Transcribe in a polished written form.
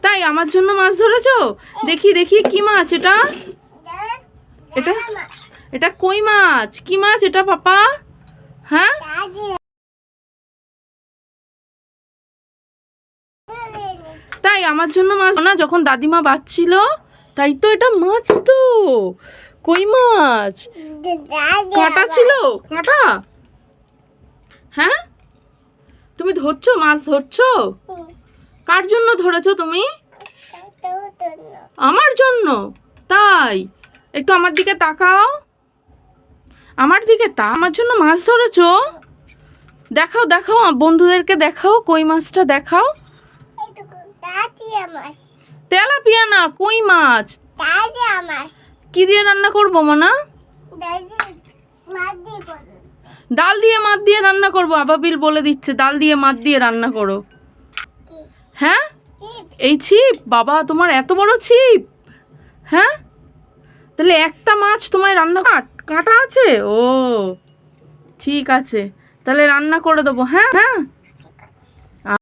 তাই আমার জন্য মাছ ধরেছো? দেখি দেখি কি মাছ এটা? এটা এটা কই মাছ? কি মাছ এটা পাপা? হ্যাঁ, তাই আমার জন্য মাছ না, যখন দাদিমা বাচ্ছিল। তাই তো, এটা মাছ তো, কই মাছ। কাঁটা ছিল, কাঁটা। হ্যাঁ, তুমি ধরছো, মাছ ধরছো? কার জন্য ধরেছো তুমি? আমার জন্য। তাই, একটু আমার দিকে তাকাও, আমার দিকে আমার জন্য মাছ ধরেছো? দেখাও দেখাও, বন্ধুদেরকে দেখাও, কই মাছটা দেখাও। তেলাপিয়া না, কই মাছ। কি দিয়ে রান্না করবো মানা? ডাল দিয়ে মাছ দিয়ে রান্না করবো, আবাবিল বলে দিচ্ছে ডাল দিয়ে মাছ দিয়ে রান্না করো। হ্যাঁ, এই ছিপ? বাবা, তোমার এত বড় ছিপ? হ্যাঁ, তাহলে একটা মাছ তোমায় রান্না কাঁটা আছে? ও ঠিক আছে, তাহলে রান্না করে দেবো। হ্যাঁ হ্যাঁ।